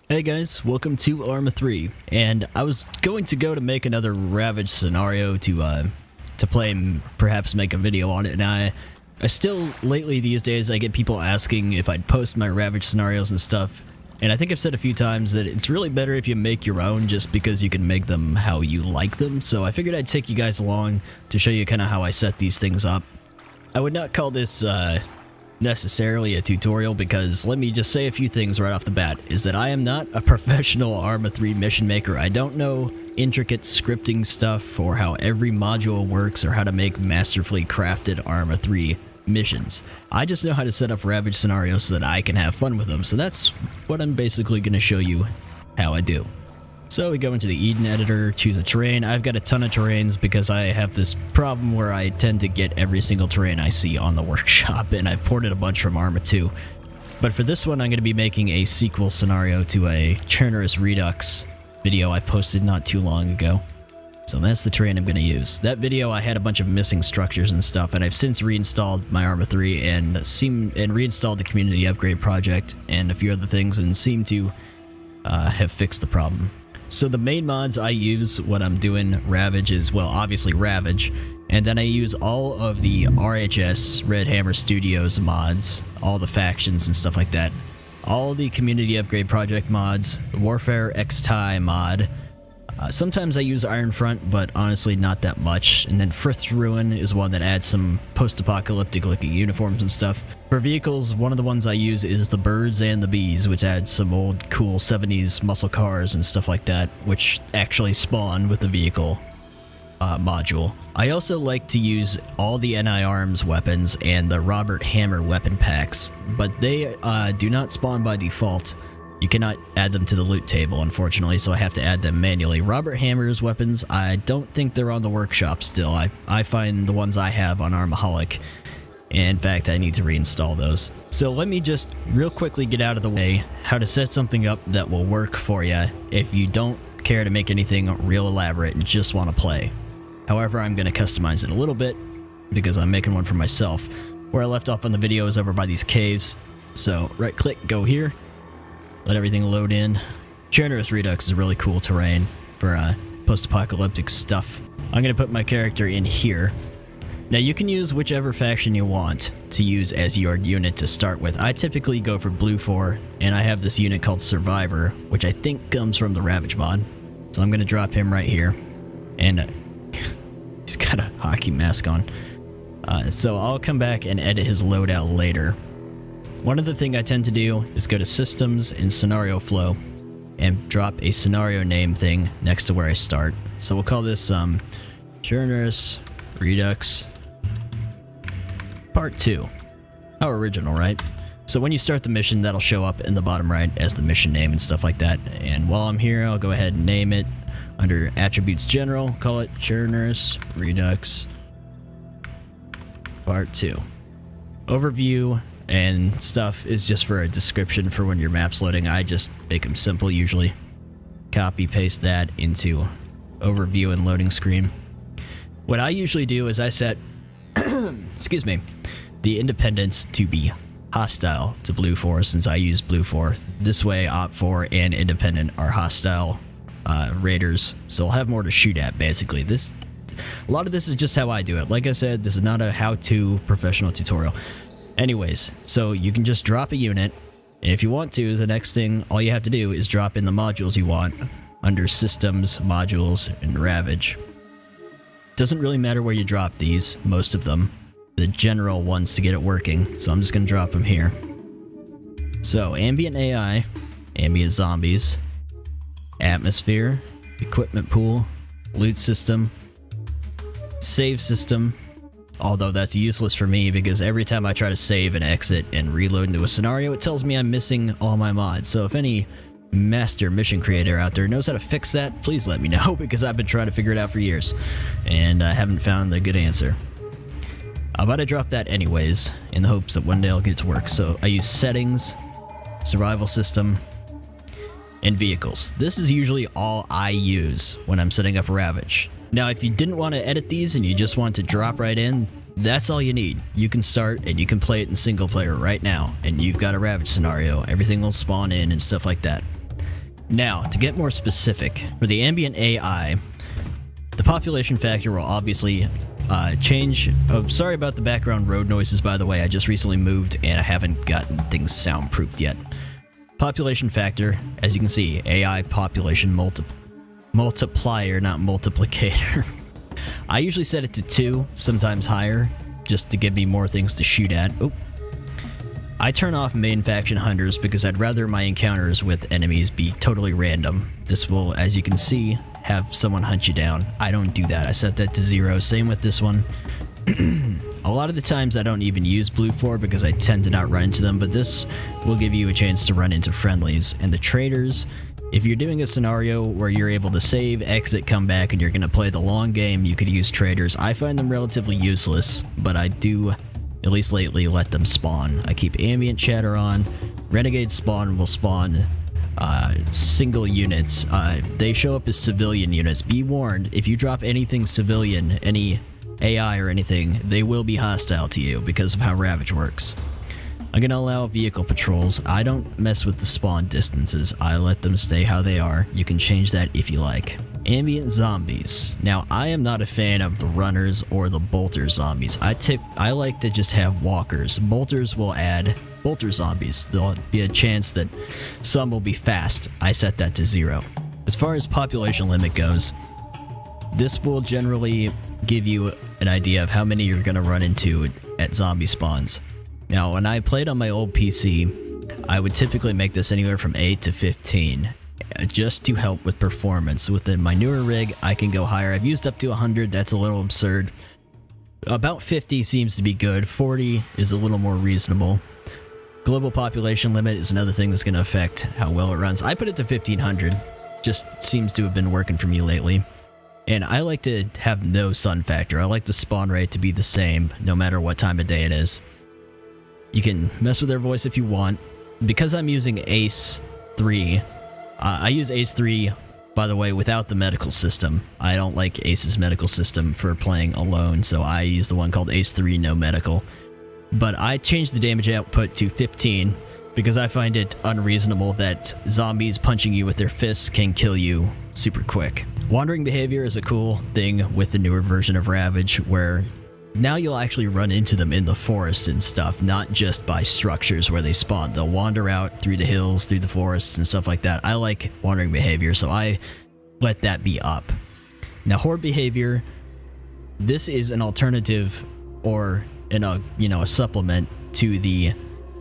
Hey guys, welcome to Arma 3, and I was going to go to make another Ravage scenario to play and perhaps make a video on it, and I still, lately these days, I get people asking if I'd post my Ravage scenarios and stuff, and I think I've said a few times that it's really better if you make your own just because you can make them how you like them, so I figured I'd take you guys along to show you kind of how I set these things up. I would not call this, necessarily a tutorial because let me just say a few things right off the bat is that I am not a professional Arma 3 mission maker. I don't know intricate scripting stuff or how every module works or how to make masterfully crafted Arma 3 missions. I just know how to set up Ravage scenarios so that I can have fun with them, so that's what I'm basically going to show you how I do. So we go into the Eden editor, choose a terrain. I've got a ton of terrains because I have this problem where I tend to get every single terrain I see on the workshop, and I've ported a bunch from Arma 2. But for this one, I'm going to be making a sequel scenario to a Churnerous Redux video I posted not too long ago. So that's the terrain I'm going to use. That video, I had a bunch of missing structures and stuff, and I've since reinstalled my Arma 3 and reinstalled the community upgrade project and a few other things, and seem to have fixed the problem. So the main mods I use when I'm doing Ravage is, well, obviously Ravage, and then I use all of the RHS, Red Hammer Studios mods, all the factions and stuff like that, all the community upgrade project mods, Warfare X-Tie mod. Sometimes I use Ironfront, but honestly not that much. And then Frith's Ruin is one that adds some post-apocalyptic looking uniforms and stuff. For vehicles, one of the ones I use is the Birds and the Bees, which adds some old cool 70s muscle cars and stuff like that, which actually spawn with the vehicle module. I also like to use all the NI Arms weapons and the Robert Hammer weapon packs, but they do not spawn by default. You cannot add them to the loot table, unfortunately, so I have to add them manually. Robert Hammer's weapons, I don't think they're on the workshop still. I find the ones I have on Armaholic. In fact, I need to reinstall those. So let me just real quickly get out of the way how to set something up that will work for you if you don't care to make anything real elaborate and just want to play. However, I'm going to customize it a little bit because I'm making one for myself. Where I left off on the video is over by these caves. So right click, go here. Let everything load in. Churnerous Redux is a really cool terrain for post-apocalyptic stuff. I'm going to put my character in here. Now you can use whichever faction you want to use as your unit to start with. I typically go for Blue 4, and I have this unit called Survivor, which I think comes from the Ravage mod. So I'm going to drop him right here. And he's got a hockey mask on. So I'll come back and edit his loadout later. One other thing I tend to do is go to Systems and Scenario Flow and drop a scenario name thing next to where I start. So we'll call this Churnerous Redux Part 2. How original, right? So when you start the mission, that'll show up in the bottom right as the mission name and stuff like that. And while I'm here, I'll go ahead and name it under Attributes General, call it Churnerous Redux Part 2. Overview and stuff is just for a description for when your map's loading. I just make them simple usually. Copy paste that into overview and loading screen. What I usually do is I set excuse me, the independents to be hostile to Blue 4 since I use Blue 4. This way Op 4 and independent are hostile raiders, so I'll have more to shoot at basically. A lot of this is just how I do it. Like I said, this is not a how-to professional tutorial. Anyways, so you can just drop a unit, and if you want to, the next thing, all you have to do is drop in the modules you want under Systems, Modules, and Ravage. Doesn't really matter where you drop these, most of them, the general ones to get it working, so I'm just going to drop them here. So, Ambient AI, Ambient Zombies, Atmosphere, Equipment Pool, Loot System, Save System, although that's useless for me because every time I try to save and exit and reload into a scenario, it tells me I'm missing all my mods. So if any master mission creator out there knows how to fix that, please let me know because I've been trying to figure it out for years and I haven't found a good answer. I'm about to drop that anyways in the hopes that one day I'll get it to work. So I use Settings, Survival System, and Vehicles. This is usually all I use when I'm setting up Ravage. Now, if you didn't want to edit these and you just want to drop right in, that's all you need. You can start and you can play it in single player right now, and you've got a Ravage scenario. Everything will spawn in and stuff like that. Now, to get more specific, for the ambient AI, the population factor will obviously change. Oh, sorry about the background road noises, by the way. I just recently moved and I haven't gotten things soundproofed yet. Population factor, as you can see, AI population multiplier, not multiplicator. I usually set it to 2, sometimes higher, just to give me more things to shoot at. Oh. I turn off main faction hunters because I'd rather my encounters with enemies be totally random. This will, as you can see, have someone hunt you down. I don't do that. I set that to 0. Same with this one. A lot of the times I don't even use blue 4 because I tend to not run into them, but this will give you a chance to run into friendlies. And the traders, if you're doing a scenario where you're able to save, exit, come back, and you're going to play the long game, you could use traders. I find them relatively useless, but I do, at least lately, let them spawn. I keep ambient chatter on. Renegade spawn will spawn single units. They show up as civilian units. Be warned, if you drop anything civilian, any AI or anything, they will be hostile to you because of how Ravage works. I'm going to allow vehicle patrols. I don't mess with the spawn distances. I let them stay how they are. You can change that if you like. Ambient zombies. Now, I am not a fan of the runners or the bolter zombies. I like to just have walkers. Bolters will add bolter zombies. There'll be a chance that some will be fast. I set that to 0. As far as population limit goes, this will generally give you an idea of how many you're going to run into at zombie spawns. Now, when I played on my old PC, I would typically make this anywhere from 8 to 15, just to help with performance. Within my newer rig, I can go higher. I've used up to 100, that's a little absurd. About 50 seems to be good, 40 is a little more reasonable. Global population limit is another thing that's going to affect how well it runs. I put it to 1500, just seems to have been working for me lately. And I like to have no sun factor. I like the spawn rate to be the same, no matter what time of day it is. You can mess with their voice if you want. Because I'm using Ace 3, I use Ace 3, by the way, without the medical system. I don't like Ace's medical system for playing alone, so I use the one called Ace 3 no medical. But I changed the damage output to 15 because I find it unreasonable that zombies punching you with their fists can kill you super quick. Wandering behavior is a cool thing with the newer version of Ravage, where now you'll actually run into them in the forest and stuff, not just by structures where they spawn. They'll wander out through the hills, through the forests, and stuff like that. I like wandering behavior, so I let that be up. Now, horde behavior, this is an alternative or a supplement to the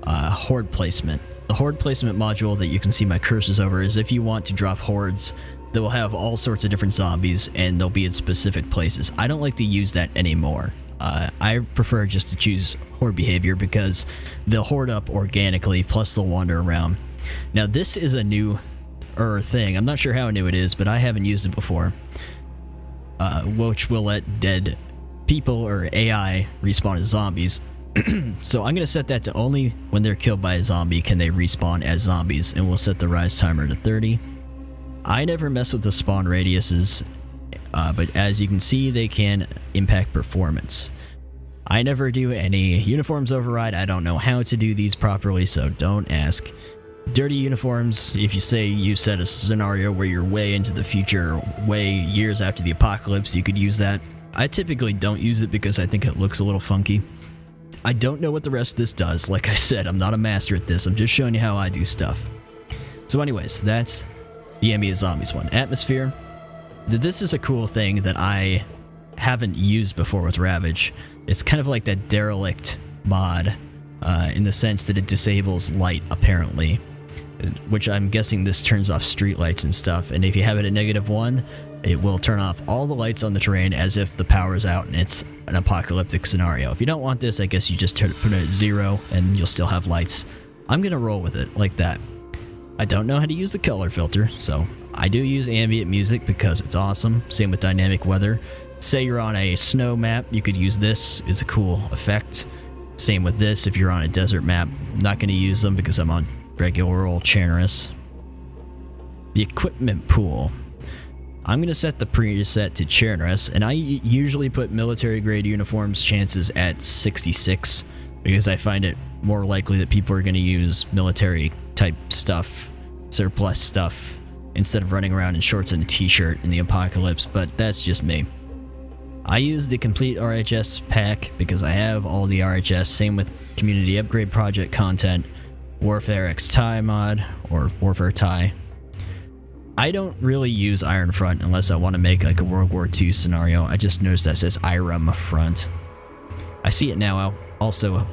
horde placement. The horde placement module that you can see my cursors over is if you want to drop hordes that will have all sorts of different zombies and they'll be in specific places. I don't like to use that anymore. I prefer just to choose horde behavior because they'll horde up organically, plus they'll wander around. Now, this is a new thing. I'm not sure how new it is, but I haven't used it before. Which will let dead people or AI respawn as zombies. So I'm going to set that to only when they're killed by a zombie can they respawn as zombies, and we'll set the rise timer to 30. I never mess with the spawn radiuses, but as you can see, they can impact performance. I never do any uniforms override. I don't know how to do these properly, so don't ask. Dirty uniforms, if you say you set a scenario where you're way into the future, way years after the apocalypse, you could use that. I typically don't use it because I think it looks a little funky. I don't know what the rest of this does. Like I said, I'm not a master at this. I'm just showing you how I do stuff. So anyways, that's the ambient zombies one. Atmosphere. This is a cool thing that I haven't used before with Ravage. It's kind of like that derelict mod in the sense that it disables light, apparently. Which I'm guessing this turns off street lights and stuff. And if you have it at -1, it will turn off all the lights on the terrain as if the power's out and it's an apocalyptic scenario. If you don't want this, I guess you just put it at 0 and you'll still have lights. I'm going to roll with it like that. I don't know how to use the color filter, so I do use ambient music because it's awesome. Same with dynamic weather. Say you're on a snow map, you could use this. It's a cool effect. Same with this if you're on a desert map. I'm not going to use them because I'm on regular old Chernarus. The equipment pool. I'm going to set the preset to Chernarus, and I usually put military grade uniforms chances at 66 because I find it more likely that people are going to use military type stuff, surplus stuff, instead of running around in shorts and a t-shirt in the apocalypse, but that's just me. I use the complete RHS pack because I have all the RHS, same with community upgrade project content, Warfare X TIE mod, or Warfare TIE. I don't really use Iron Front unless I want to make like a World War II scenario. I just noticed that says Arma Front. I see it now also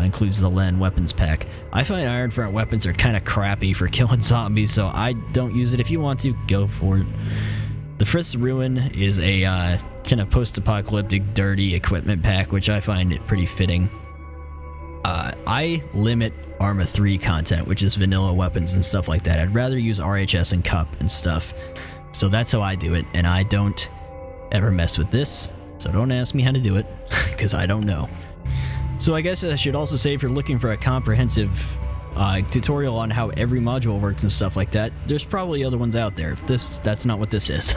includes the Len weapons pack. I find Iron Front weapons are kind of crappy for killing zombies, so I don't use it. If you want to, go for it. The Frith's Ruin is a kind of post-apocalyptic dirty equipment pack, which I find it pretty fitting. I limit Arma 3 content, which is vanilla weapons and stuff like that. I'd rather use RHS and Cup and stuff. So that's how I do it, and I don't ever mess with this. So don't ask me how to do it, because I don't know. So I guess I should also say, if you're looking for a comprehensive tutorial on how every module works and stuff like that, there's probably other ones out there. That's not what this is.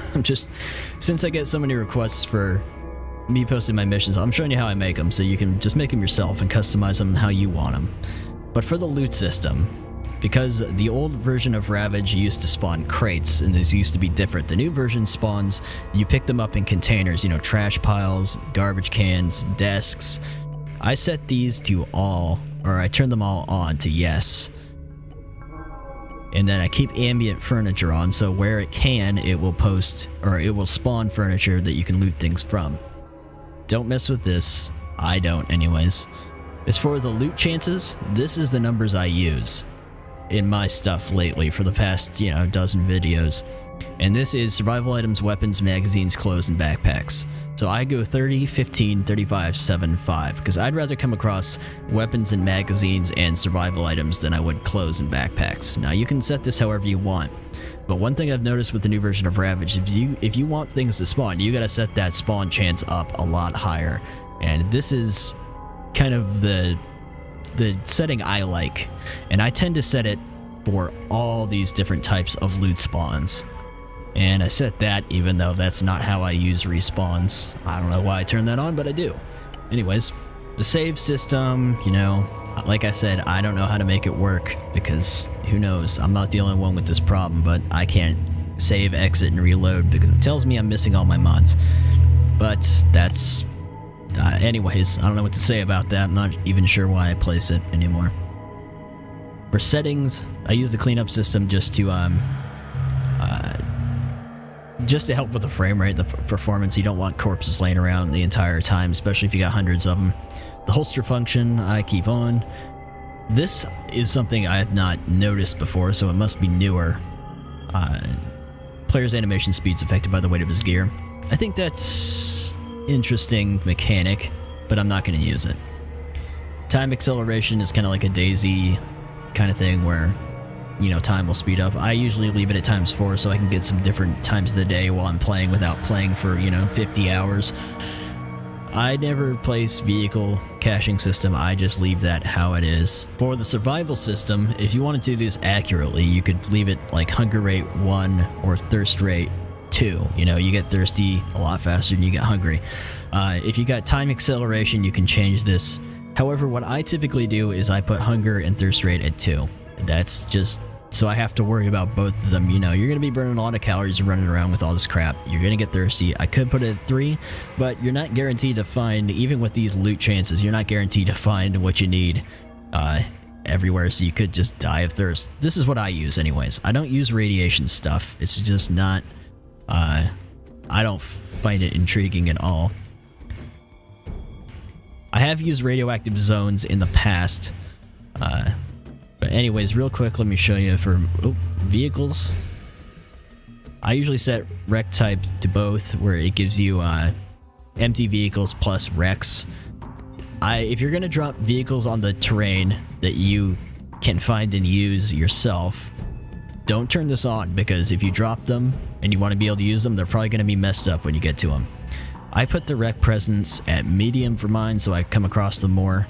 Since I get so many requests for me posting my missions, I'm showing you how I make them, so you can just make them yourself and customize them how you want them. But for the loot system, because the old version of Ravage used to spawn crates, and this used to be different, the new version spawns, you pick them up in containers, you know, trash piles, garbage cans, desks. I set these to all, or I turn them all on to yes. And then I keep ambient furniture on, so where it can, it will post, or it will spawn furniture that you can loot things from. Don't mess with this. I don't anyways. As for the loot chances, this is the numbers I use in my stuff lately for the past, dozen videos. And this is survival items, weapons, magazines, clothes, and backpacks. So I go 30, 15, 35, 7, 5, because I'd rather come across weapons and magazines and survival items than I would clothes and backpacks. Now you can set this however you want, but one thing I've noticed with the new version of Ravage, if you want things to spawn, you gotta set that spawn chance up a lot higher. And this is kind of the setting I like, and I tend to set it for all these different types of loot spawns. And I set that even though that's not how I use respawns. I don't know why I turned that on, but I do. Anyways, the save system, like I said, I don't know how to make it work, because who knows, I'm not the only one with this problem, but I can't save, exit, and reload because it tells me I'm missing all my mods. But that's... anyways, I don't know what to say about that. I'm not even sure why I place it anymore. For settings, I use the cleanup system just to help with the frame rate, the performance. You don't want corpses laying around the entire time, especially if you got hundreds of them. The holster function I keep on. This is something I have not noticed before, so it must be newer. Player's animation speed's affected by the weight of his gear. I think that's interesting mechanic, but I'm not going to use it. Time acceleration is kind of like a Daisy kind of thing where, time will speed up. I usually leave it at ×4 so I can get some different times of the day while I'm playing without playing for, 50 hours. I never place vehicle caching system, I just leave that how it is. For the survival system, if you want to do this accurately, you could leave it like hunger rate 1 or thirst rate 2. You get thirsty a lot faster than you get hungry. If you got time acceleration, you can change this. However, what I typically do is I put hunger and thirst rate at 2. That's just so I have to worry about both of them. You're going to be burning a lot of calories running around with all this crap. You're going to get thirsty. I could put it at 3, but you're not guaranteed to find, even with these loot chances, you're not guaranteed to find what you need everywhere, so you could just die of thirst. This is what I use anyways. I don't use radiation stuff. It's just not... I don't find it intriguing at all. I have used radioactive zones in the past, but anyways, real quick, let me show you for vehicles. I usually set wreck type to both, where it gives you empty vehicles plus wrecks. If you're going to drop vehicles on the terrain that you can find and use yourself, don't turn this on, because if you drop them and you want to be able to use them, they're probably going to be messed up when you get to them. I put the wreck presence at medium for mine, so I come across them more.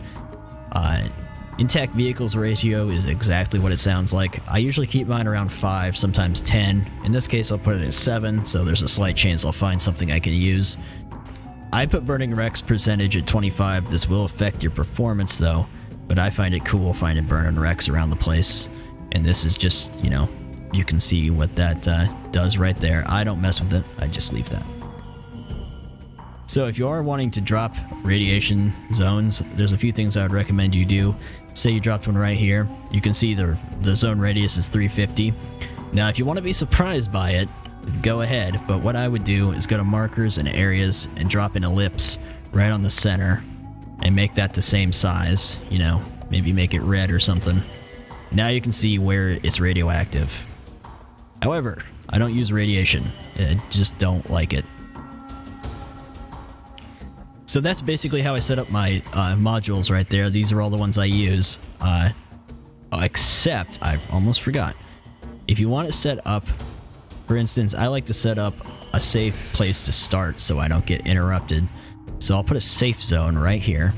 Intact vehicles ratio is exactly what it sounds like. I usually keep mine around 5, sometimes 10. In this case, I'll put it at 7, so there's a slight chance I'll find something I can use. I put burning wrecks percentage at 25. This will affect your performance though, but I find it cool finding burning wrecks around the place. And this is just, you can see what that does right there. I don't mess with it. I just leave that. So if you are wanting to drop radiation zones, there's a few things I would recommend you do. Say you dropped one right here. You can see the zone radius is 350. Now, if you want to be surprised by it, go ahead. But what I would do is go to markers and areas and drop an ellipse right on the center and make that the same size. You know, maybe make it red or something. Now you can see where it's radioactive. However, I don't use radiation. I just don't like it. So that's basically how I set up my modules right there. These are all the ones I use. Except, I almost forgot. If you want to set up, for instance, I like to set up a safe place to start so I don't get interrupted. So I'll put a safe zone right here.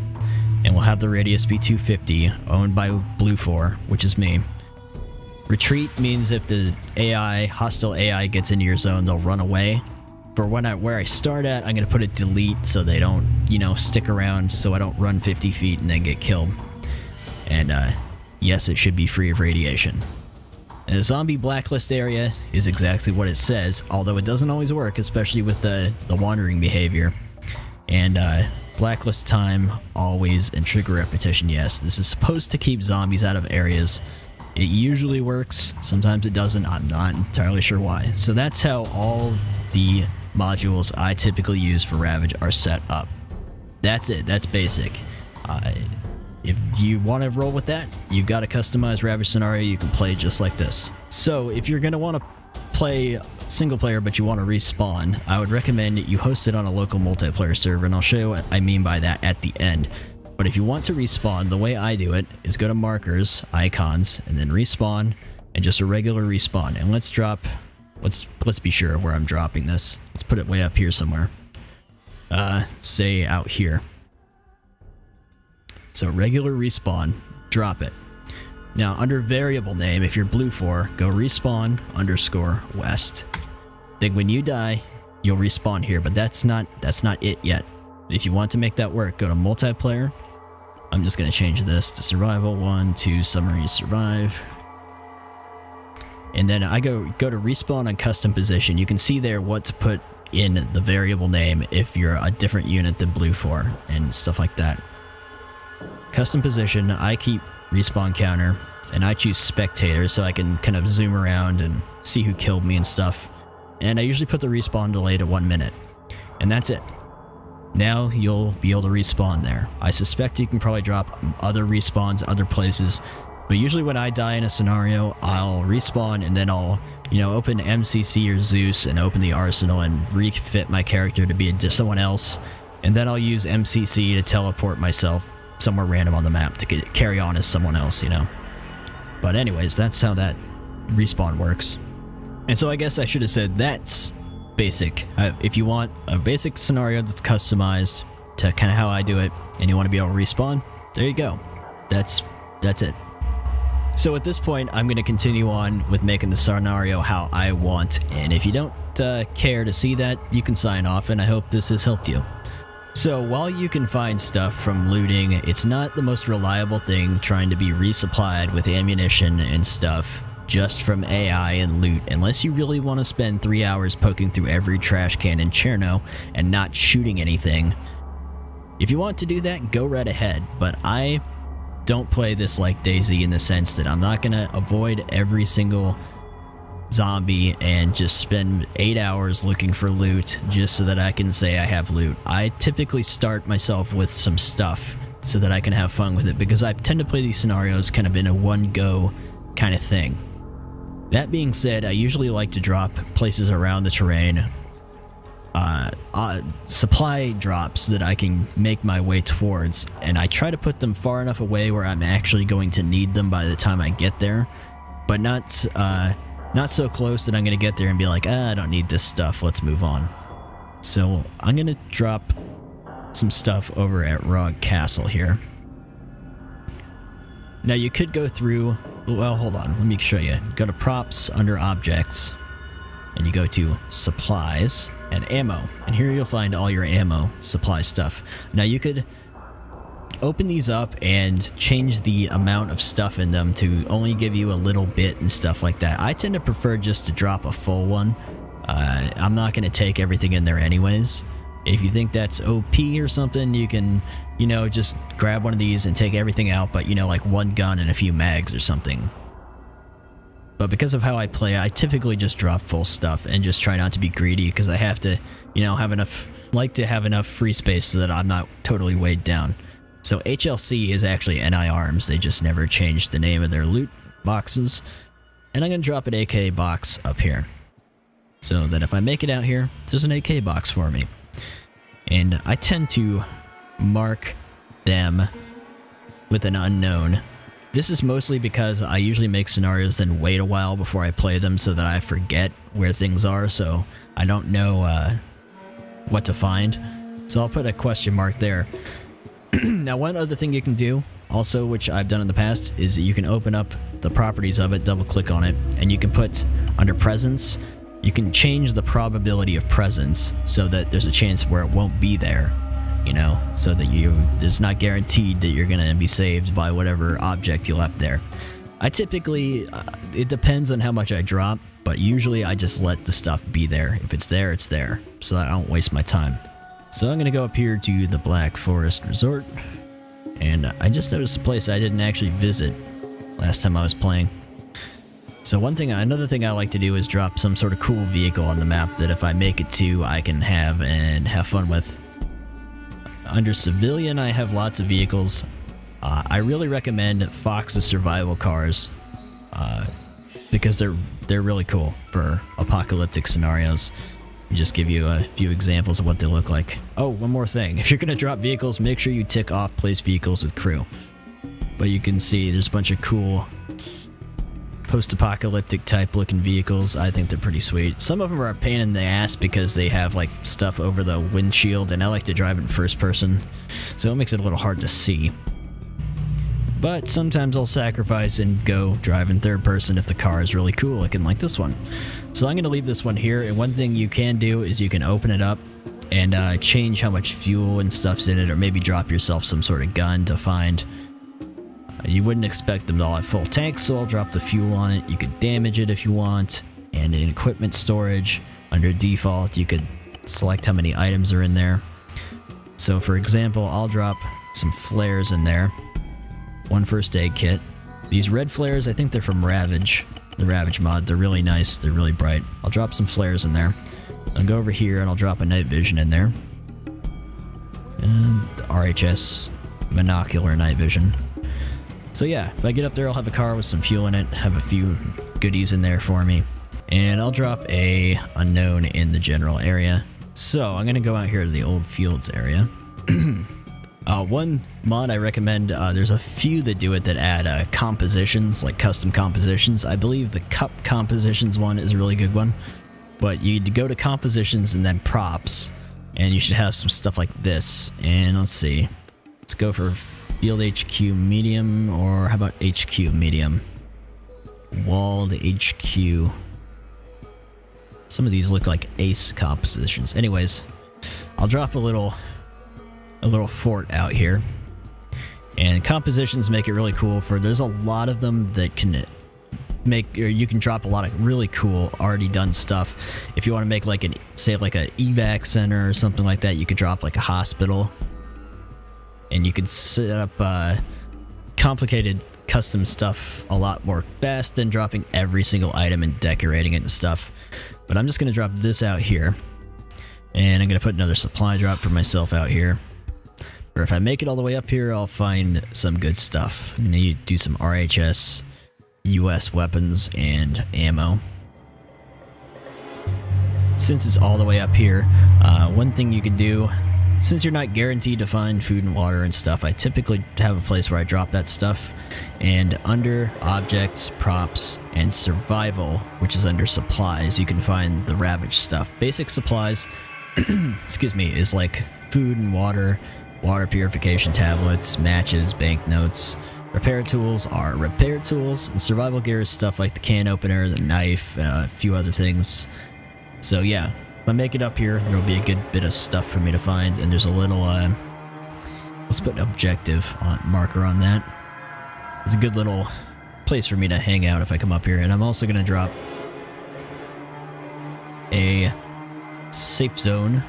And we'll have the radius be 250, owned by Blue4, which is me. Retreat means if the AI, hostile AI gets into your zone, they'll run away. For where I start at, I'm going to put a delete so they don't, you know, stick around, so I don't run 50 feet and then get killed. And yes, it should be free of radiation. And the zombie blacklist area is exactly what it says, although it doesn't always work, especially with the wandering behavior. And blacklist time, always, and trigger repetition, yes. This is supposed to keep zombies out of areas. It usually works, sometimes it doesn't, I'm not entirely sure why. So that's how all the modules I typically use for Ravage are set up. That's it, that's basic. If you want to roll with that, you've got a customized Ravage scenario you can play just like this. So if you're going to want to play single player but you want to respawn, I would recommend you host it on a local multiplayer server, and I'll show you what I mean by that at the end. But if you want to respawn, the way I do it is go to markers, icons, and then respawn, and just a regular respawn. And let's drop, let's be sure of where I'm dropping this. Let's put it way up here somewhere. Say out here. So regular respawn, drop it. Now under variable name, if you're Blue4, go respawn _ west. Then when you die, you'll respawn here, but that's not it yet. If you want to make that work, go to multiplayer. I'm just going to change this to survival 1, 2, summary, survive. And then I go to respawn on custom position. You can see there what to put in the variable name if you're a different unit than Blue4 and stuff like that. Custom position, I keep respawn counter, and I choose spectator so I can kind of zoom around and see who killed me and stuff. And I usually put the respawn delay to 1 minute. And that's it. Now you'll be able to respawn there. I suspect you can probably drop other respawns other places, but usually when I die in a scenario, I'll respawn and then I'll, you know, open MCC or Zeus and open the arsenal and refit my character to be someone else, and then I'll use MCC to teleport myself somewhere random on the map to carry on as someone else, you know. But anyways, that's how that respawn works. And so I guess I should have said that's basic. If you want a basic scenario that's customized to kind of how I do it, and you want to be able to respawn, there you go. That's it. So at this point, I'm going to continue on with making the scenario how I want, and if you don't care to see that, you can sign off, and I hope this has helped you. So while you can find stuff from looting, it's not the most reliable thing trying to be resupplied with ammunition and stuff just from AI and loot, unless you really want to spend 3 hours poking through every trash can in Cherno and not shooting anything. If you want to do that, go right ahead, but I don't play this like DayZ in the sense that I'm not going to avoid every single zombie and just spend 8 hours looking for loot just so that I can say I have loot. I typically start myself with some stuff so that I can have fun with it, because I tend to play these scenarios kind of in a one-go kind of thing. That being said, I usually like to drop places around the terrain, supply drops that I can make my way towards, and I try to put them far enough away where I'm actually going to need them by the time I get there, but not so close that I'm going to get there and be like, I don't need this stuff, let's move on. So I'm going to drop some stuff over at Rogue Castle here. Now you could go through, well, hold on, let me show you. Go to props under objects, and you go to supplies and ammo, and here you'll find all your ammo supply stuff. Now you could open these up and change the amount of stuff in them to only give you a little bit and stuff like that. I tend to prefer just to drop a full one. I'm not going to take everything in there anyways. If you think that's OP or something, you can, you know, just grab one of these and take everything out, but, you know, like one gun and a few mags or something. But because of how I play, I typically just drop full stuff and just try not to be greedy, because I have to, you know, have enough free space so that I'm not totally weighed down. So HLC is actually NI Arms. They just never changed the name of their loot boxes. And I'm going to drop an AK box up here, so that if I make it out here, there's an AK box for me. And I tend to mark them with an unknown. This is mostly because I usually make scenarios then wait a while before I play them, so that I forget where things are, so I don't know what to find. So I'll put a question mark there. Now, one other thing you can do also, which I've done in the past, is that you can open up the properties of it, double click on it, and you can put under presence, you can change the probability of presence so that there's a chance where it won't be there, you know, so that it's not guaranteed that you're gonna be saved by whatever object you left there. I typically, it depends on how much I drop, but usually I just let the stuff be there. If it's there, it's there, so I don't waste my time. So I'm gonna go up here to the Black Forest Resort, and I just noticed a place I didn't actually visit last time I was playing. So another thing I like to do is drop some sort of cool vehicle on the map that if I make it to, I can have and have fun with. Under civilian, I have lots of vehicles. I really recommend Fox's survival cars, because they're really cool for apocalyptic scenarios. I'll just give you a few examples of what they look like. Oh, one more thing. If you're going to drop vehicles, make sure you tick off place vehicles with crew. But you can see there's a bunch of cool post-apocalyptic type looking vehicles. I think they're pretty sweet. Some of them are a pain in the ass because they have like stuff over the windshield, and I like to drive in first person, so it makes it a little hard to see. But sometimes I'll sacrifice and go drive in third person if the car is really cool looking, like this one. So I'm going to leave this one here, and one thing you can do is you can open it up and change how much fuel and stuff's in it, or maybe drop yourself some sort of gun to find. You wouldn't expect them to all have full tanks, so I'll drop the fuel on it. You could damage it if you want. And in equipment storage, under default, you could select how many items are in there. So for example, I'll drop some flares in there. One first aid kit. These red flares, I think they're from Ravage, the Ravage Mod. They're really nice, they're really bright. I'll drop some flares in there. I'll go over here and I'll drop a night vision in there. And the RHS monocular night vision. So yeah, if I get up there, I'll have a car with some fuel in it, have a few goodies in there for me. And I'll drop a unknown in the general area. So I'm gonna go out here to the old fields area. One mod I recommend, there's a few that do it that add compositions, like custom compositions. I believe the cup compositions one is a really good one. But you go to compositions and then props, and you should have some stuff like this. And let's see, let's go for Field HQ medium, or how about HQ medium? Walled HQ. Some of these look like ace compositions. Anyways, I'll drop a little fort out here. And compositions make it really cool, there's a lot of them that can you can drop a lot of really cool already done stuff. If you want to make like say like a evac center or something like that, you could drop like a hospital. And you could set up complicated custom stuff a lot more fast than dropping every single item and decorating it and stuff. But I'm just going to drop this out here. And I'm going to put another supply drop for myself out here. Or if I make it all the way up here, I'll find some good stuff. I'm going to do some RHS, US weapons, and ammo. Since it's all the way up here, one thing you can do, since you're not guaranteed to find food and water and stuff, I typically have a place where I drop that stuff. And under objects, props, and survival, which is under supplies, you can find the Ravage stuff. Basic supplies, excuse me, is like food and water, water purification tablets, matches, banknotes. Repair tools are repair tools, and survival gear is stuff like the can opener, the knife, a few other things. So yeah, if I make it up here, there'll be a good bit of stuff for me to find, and there's a little Let's put an objective marker on that. It's a good little place for me to hang out if I come up here. And I'm also going to drop a safe zone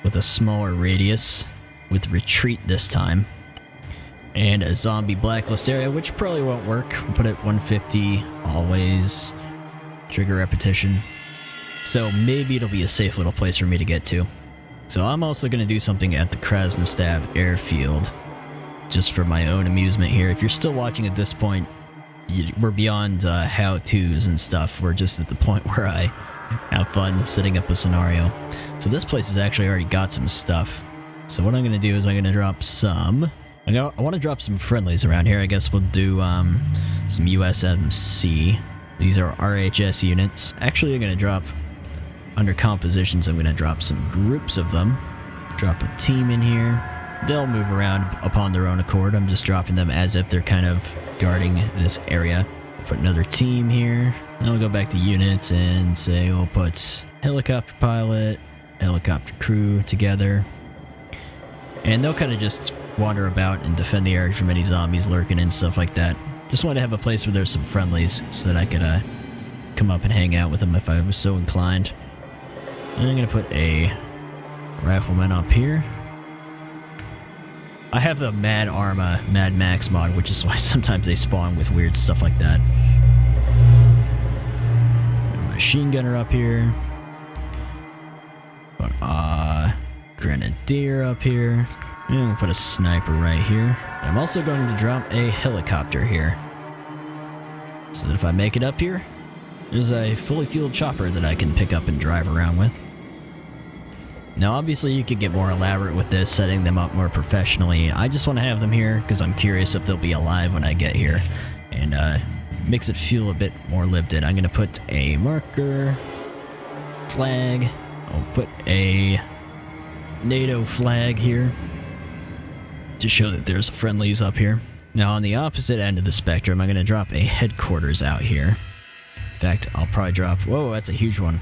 with a smaller radius with retreat this time. And a zombie blacklist area, which probably won't work. We'll put it 150, always. Trigger repetition. So maybe it'll be a safe little place for me to get to. So I'm also going to do something at the Krasnostav airfield, just for my own amusement here. If you're still watching at this point, we're beyond how-tos and stuff. We're just at the point where I have fun setting up a scenario. So this place has actually already got some stuff. So what I'm going to do is I'm going to drop some... I want to drop some friendlies around here. I guess we'll do some USMC. These are RHS units. Actually, I'm going to drop... Under compositions, I'm going to drop some groups of them. Drop a team in here. They'll move around upon their own accord. I'm just dropping them as if they're kind of guarding this area. Put another team here. Then we'll go back to units and say we'll put helicopter pilot, helicopter crew together. And they'll kind of just wander about and defend the area from any zombies lurking and stuff like that. Just wanted to have a place where there's some friendlies so that I could come up and hang out with them if I was so inclined. And I'm going to put a rifleman up here. I have a Arma Mad Max mod, which is why sometimes they spawn with weird stuff like that. Machine gunner up here. Put a grenadier up here. And we'll put a sniper right here. I'm also going to drop a helicopter here, so that if I make it up here, there's a fully fueled chopper that I can pick up and drive around with. Now obviously you could get more elaborate with this, setting them up more professionally. I just want to have them here because I'm curious if they'll be alive when I get here. And makes it feel a bit more lived in. I'm going to put a marker, flag. I'll put a NATO flag here to show that there's friendlies up here. Now on the opposite end of the spectrum, I'm going to drop a headquarters out here. In fact, I'll probably drop... Whoa, that's a huge one.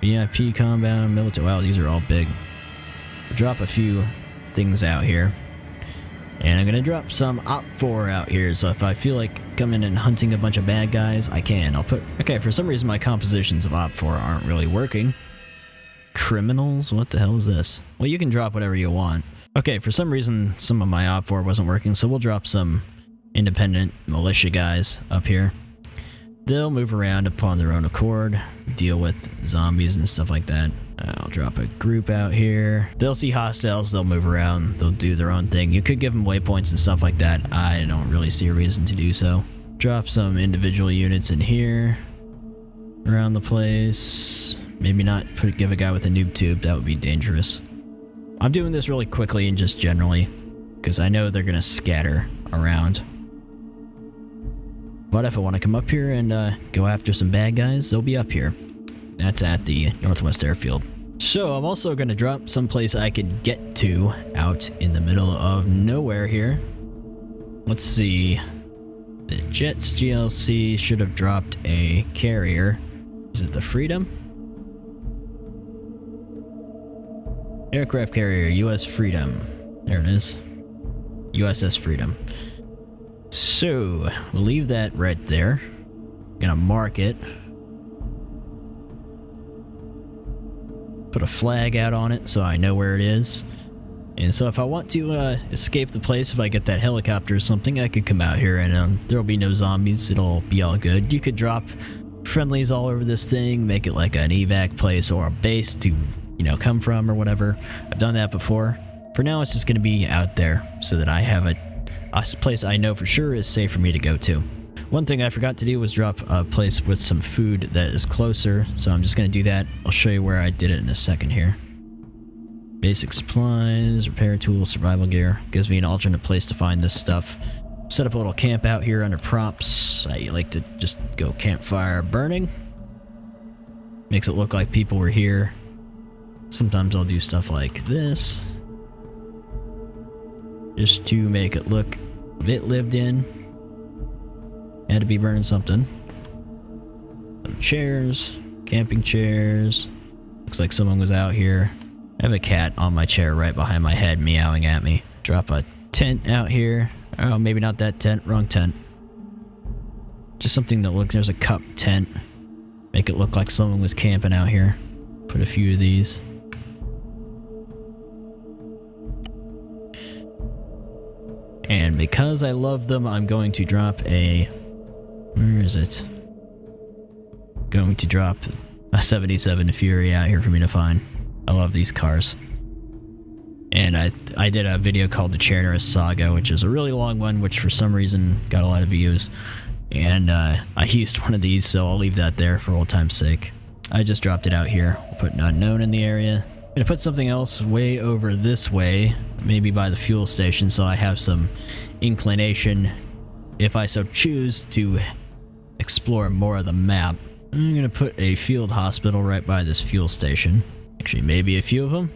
VIP, compound, military... Wow, these are all big. I'll drop a few things out here. And I'm going to drop some Op4 out here, so if I feel like coming and hunting a bunch of bad guys, I can. I'll put... Okay, for some reason my compositions of Op4 aren't really working. Criminals? What the hell is this? Well, you can drop whatever you want. Okay, for some reason some of my Op4 wasn't working, so we'll drop some independent militia guys up here. They'll move around upon their own accord, deal with zombies and stuff like that. I'll drop a group out here. They'll see hostiles, they'll move around, they'll do their own thing. You could give them waypoints and stuff like that. I don't really see a reason to do so. Drop some individual units in here around the place. Maybe not give a guy with a noob tube, that would be dangerous. I'm doing this really quickly and just generally, because I know they're going to scatter around. But if I want to come up here and go after some bad guys, they'll be up here. That's at the Northwest Airfield. So I'm also going to drop someplace I can get to out in the middle of nowhere here. Let's see. The Jets GLC should have dropped a carrier. Is it the Freedom? Aircraft carrier, US Freedom. There it is. USS Freedom. So, we'll leave that right there. Gonna mark it. Put a flag out on it so I know where it is. And so if I want to escape the place, if I get that helicopter or something, I could come out here and there'll be no zombies. It'll be all good. You could drop friendlies all over this thing, make it like an evac place or a base to, you know, come from or whatever. I've done that before. For now, it's just going to be out there so that I have a place I know for sure is safe for me to go to. One thing I forgot to do was drop a place with some food that is closer, so I'm just going to do that. I'll show you where I did it in a second here. Basic supplies, repair tools, survival gear. Gives me an alternate place to find this stuff. Set up a little camp out here under props. I like to just go campfire burning. Makes it look like people were here. Sometimes I'll do stuff like this, just to make it look a bit lived in. Had to be burning something. Some chairs, camping chairs. Looks like someone was out here. I have a cat on my chair right behind my head meowing at me. Drop a tent out here. Oh, maybe not that tent. Wrong tent. Just something that looks... There's a cup tent. Make it look like someone was camping out here. Put a few of these. And because I love them, I'm going to drop a... Where is it? Going to drop a 77 Fury out here for me to find. I love these cars. And I did a video called the Chernerus Saga, which is a really long one, which for some reason got a lot of views. And I used one of these, so I'll leave that there for old time's sake. I just dropped it out here. We'll put an unknown in the area. I'm gonna put something else way over this way, maybe by the fuel station, so I have some inclination, if I so choose, to explore more of the map. I'm gonna put a field hospital right by this fuel station. Actually, maybe a few of them.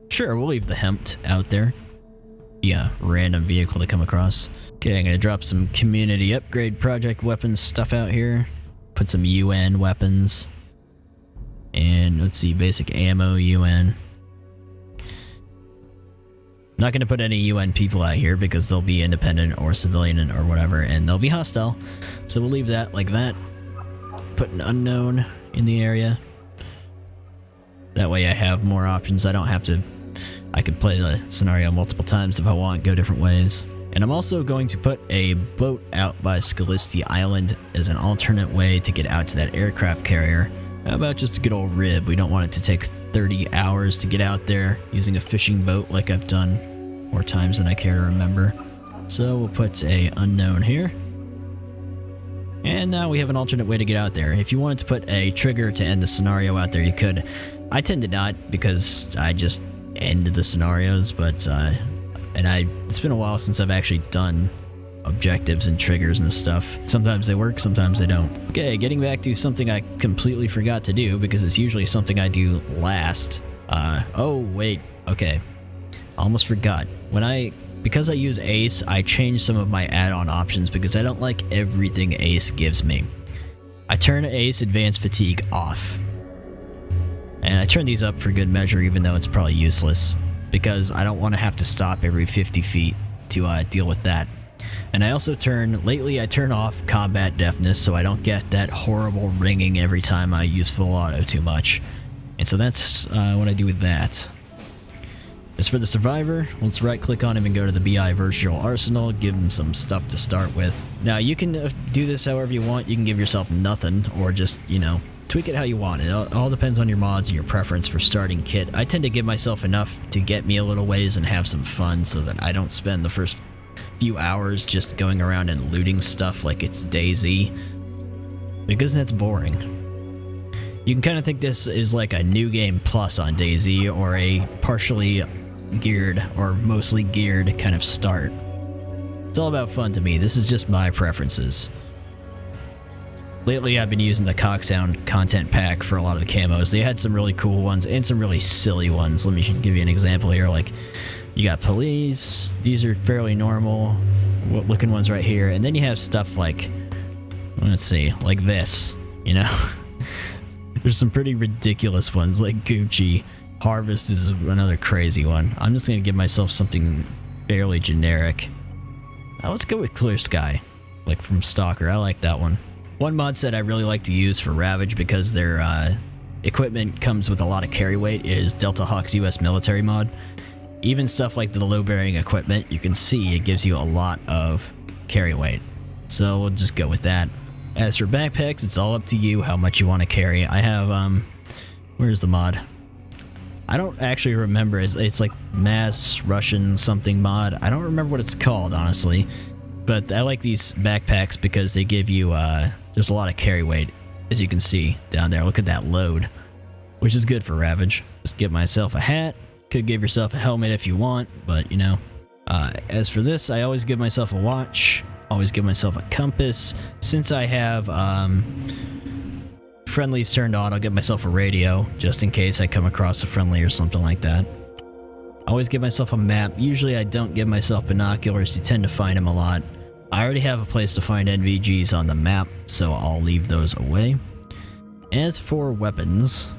Sure, we'll leave the hempt out there. Yeah, random vehicle to come across. Okay, I'm gonna drop some community upgrade project weapons stuff out here. Put some UN weapons. And let's see, basic ammo, UN. Not gonna put any UN people out here because they'll be independent or civilian or whatever, and they'll be hostile. So we'll leave that like that. Put an unknown in the area. That way I have more options. I don't have to... I could play the scenario multiple times if I want, go different ways. And I'm also going to put a boat out by Scalisti Island as an alternate way to get out to that aircraft carrier. How about just a good old rib? We don't want it to take 30 hours to get out there using a fishing boat like I've done more times than I care to remember. So we'll put a unknown here. And now we have an alternate way to get out there. If you wanted to put a trigger to end the scenario out there, you could. I tend to not because I just end the scenarios, but it's been a while since I've actually done objectives and triggers and stuff. Sometimes they work, sometimes they don't. Okay, getting back to something I completely forgot to do because it's usually something I do last. Oh wait, okay. Almost forgot. Because I use Ace, I changed some of my add-on options because I don't like everything Ace gives me. I turn Ace Advanced Fatigue off. And I turn these up for good measure even though it's probably useless. Because I don't want to have to stop every 50 feet to deal with that. And I also lately I turn off combat deafness so I don't get that horrible ringing every time I use full auto too much. And so that's what I do with that. As for the survivor, let's right click on him and go to the BI Virtual Arsenal, give him some stuff to start with. Now you can do this however you want. You can give yourself nothing or just, you know, tweak it how you want. It all depends on your mods and your preference for starting kit. I tend to give myself enough to get me a little ways and have some fun so that I don't spend the first few hours just going around and looting stuff like it's DayZ, because that's boring. You can kind of think this is like a new game plus on DayZ or a partially geared or mostly geared kind of start. It's all about fun to me. This is just my preferences. Lately I've been using the Cocksound content pack for a lot of the camos. They had some really cool ones and some really silly ones. Let me give you an example here. Like, you got police. These are fairly normal looking ones right here. And then you have stuff like, let's see, like this, you know? There's some pretty ridiculous ones like Gucci. Harvest is another crazy one. I'm just going to give myself something fairly generic. Let's go with Clear Sky, like from Stalker. I like that one. One mod set I really like to use for Ravage because their equipment comes with a lot of carry weight is Delta Hawk's US military mod. Even stuff like the low-bearing equipment, you can see it gives you a lot of carry weight. So we'll just go with that. As for backpacks, it's all up to you how much you want to carry. I have, where's the mod? I don't actually remember. It's like Mass Russian something mod. I don't remember what it's called, honestly. But I like these backpacks because they give you, there's a lot of carry weight, as you can see down there. Look at that load, which is good for Ravage. Just get myself a hat. Could give yourself a helmet if you want, but you know. As for this, I always give myself a watch. Always give myself a compass. Since I have friendlies turned on, I'll get myself a radio, just in case I come across a friendly or something like that. I always give myself a map. Usually I don't give myself binoculars. You tend to find them a lot. I already have a place to find NVGs on the map, so I'll leave those away. As for weapons,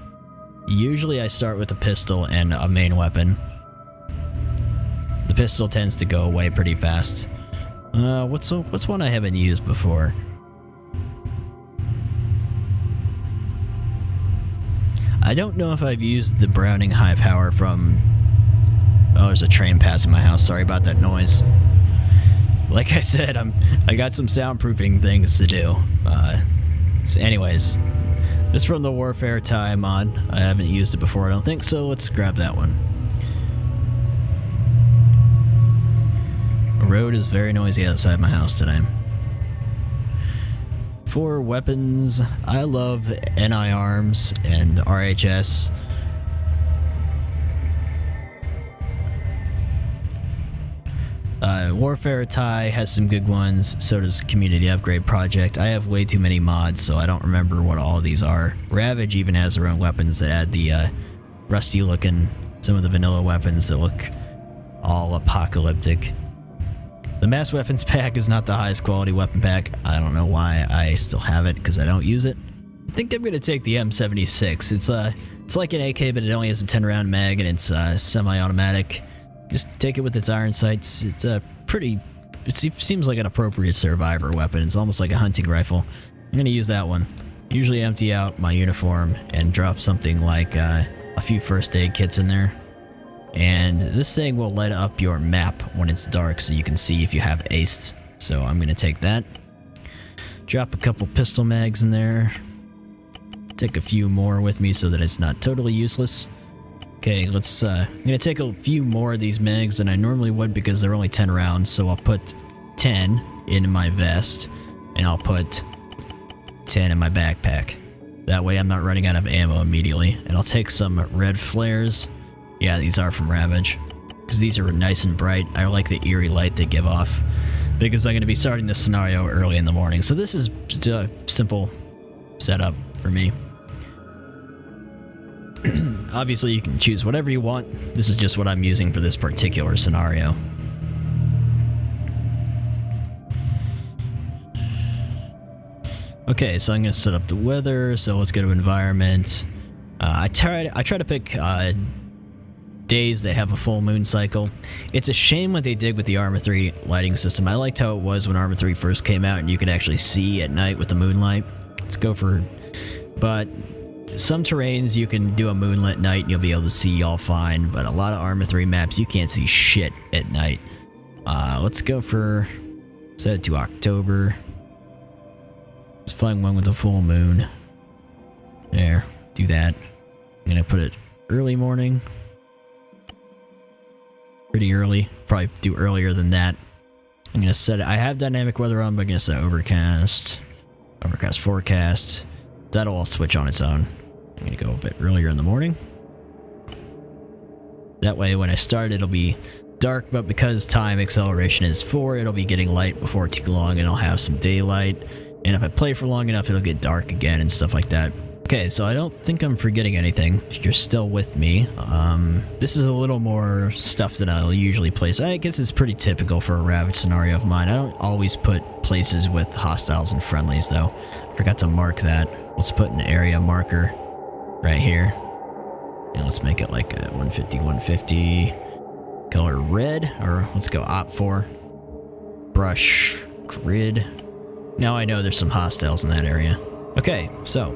usually I start with a pistol and a main weapon. The pistol tends to go away pretty fast. What's one I haven't used before? I don't know if I've used the Browning high power from... Oh, there's a train passing my house. Sorry about that noise. Like I said, I got some soundproofing things to do. So anyways, this is from the Warfare Tie mod. I haven't used it before, I don't think, so let's grab that one. The road is very noisy outside my house today. For weapons, I love NI arms and RHS. Warfare Tie has some good ones, so does Community Upgrade Project. I have way too many mods, so I don't remember what all of these are. Ravage even has their own weapons that add the rusty looking, some of the vanilla weapons that look all apocalyptic. The mass weapons pack is not the highest quality weapon pack. I don't know why I still have it, because I don't use it. I think I'm going to take the M76. It's like an AK, but it only has a 10 round mag, and it's semi-automatic. Just take it with its iron sights. It's a pretty... It seems like an appropriate survivor weapon. It's almost like a hunting rifle. I'm going to use that one. Usually empty out my uniform and drop something like a few first aid kits in there. And this thing will light up your map when it's dark so you can see if you have aced. So I'm going to take that. Drop a couple pistol mags in there. Take a few more with me so that it's not totally useless. Okay, I'm gonna take a few more of these mags than I normally would because they're only 10 rounds, so I'll put 10 in my vest, and I'll put 10 in my backpack. That way I'm not running out of ammo immediately. And I'll take some red flares. Yeah, these are from Ravage, because these are nice and bright. I like the eerie light they give off, because I'm gonna be starting this scenario early in the morning, so this is a simple setup for me. Obviously, you can choose whatever you want. This is just what I'm using for this particular scenario. Okay, so I'm going to set up the weather. So let's go to environment. I try to pick days that have a full moon cycle. It's a shame what they did with the Arma 3 lighting system. I liked how it was when Arma 3 first came out and you could actually see at night with the moonlight. Let's go for... But... Some terrains you can do a moonlit night and you'll be able to see all fine, but a lot of Arma 3 maps you can't see shit at night. Let's go for... Set it to October. Let's find one with a full moon. There, do that. I'm gonna put it early morning. Pretty early. Probably do earlier than that. I'm gonna set it... I have dynamic weather on, but I'm gonna set overcast. Overcast forecast. That'll all switch on its own. I'm going to go a bit earlier in the morning. That way when I start it'll be dark, but because time acceleration is 4, it'll be getting light before too long and I'll have some daylight. And if I play for long enough, it'll get dark again and stuff like that. Okay, so I don't think I'm forgetting anything. If you're still with me. This is a little more stuff than I'll usually place. I guess it's pretty typical for a Ravage scenario of mine. I don't always put places with hostiles and friendlies though. Forgot to mark that. Let's put an area marker right here. And let's make it like a 150, 150. Color red, or let's go op4. Brush, grid. Now I know there's some hostiles in that area. Okay, so.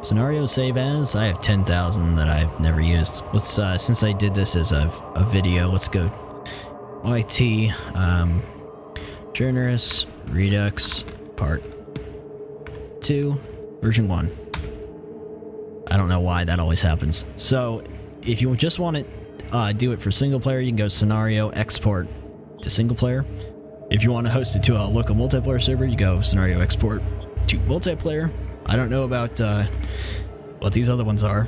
Scenario save as. I have 10,000 that I've never used. Let's, since I did this as a video, let's go YT, Generous, Redux, Part 2, version 1. I don't know why that always happens. So, if you just want to do it for single player, you can go Scenario, Export to single player. If you want to host it to a local multiplayer server, you go Scenario, Export to multiplayer. I don't know about what these other ones are,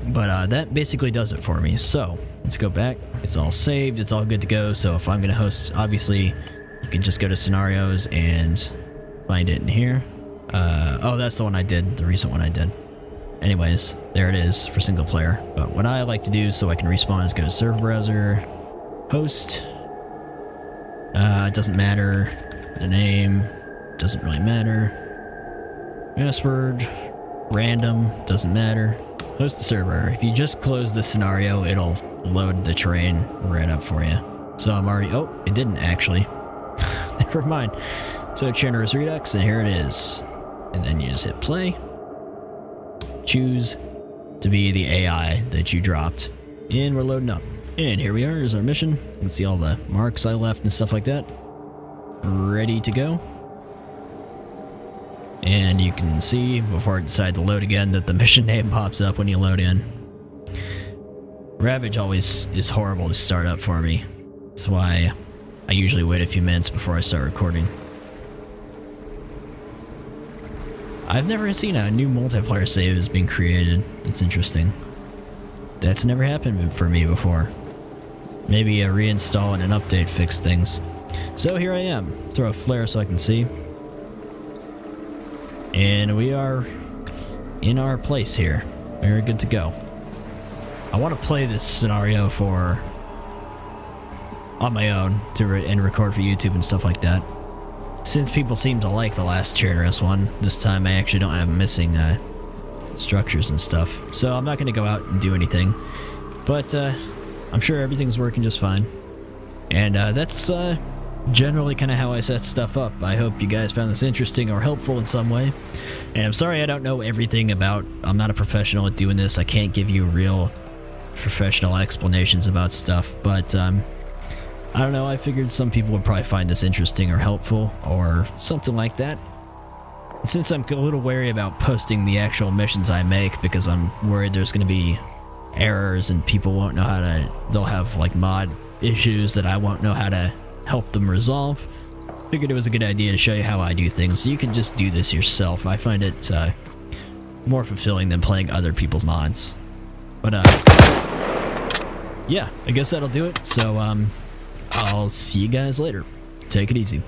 but that basically does it for me. So, let's go back. It's all saved. It's all good to go. So, if I'm going to host, obviously, you can just go to Scenarios and find it in here. Oh, that's the one I did, the recent one I did. Anyways, there it is for single player. But what I like to do so I can respawn is go to server browser, host. It doesn't matter. The name doesn't really matter. Password, random, doesn't matter. Host the server. If you just close the scenario, it'll load the terrain right up for you. So I'm already... Oh, it didn't actually. Never mind. So Generous Redux, and here it is. And then you just hit play. Choose to be the AI that you dropped. And we're loading up. And here we are, is our mission. You can see all the marks I left and stuff like that. Ready to go. And you can see, before I decide to load again, that the mission name pops up when you load in. Ravage always is horrible to start up for me. That's why I usually wait a few minutes before I start recording. I've never seen a new multiplayer save as being created. It's interesting. That's never happened for me before. Maybe a reinstall and an update fixed things. So here I am. Throw a flare so I can see. And we are in our place here. We're good to go. I want to play this scenario on my own and record for YouTube and stuff like that. Since people seem to like the last Generous one, this time I actually don't have missing structures and stuff. So I'm not going to go out and do anything. But I'm sure everything's working just fine. And that's generally kind of how I set stuff up. I hope you guys found this interesting or helpful in some way. And I'm sorry I don't know everything about... I'm not a professional at doing this. I can't give you real professional explanations about stuff. But I don't know, I figured some people would probably find this interesting or helpful or something like that. Since I'm a little wary about posting the actual missions I make because I'm worried there's going to be errors and people won't know how to... They'll have like mod issues that I won't know how to help them resolve. Figured it was a good idea to show you how I do things so you can just do this yourself. I find it more fulfilling than playing other people's mods. But yeah, I guess that'll do it. So I'll see you guys later. Take it easy.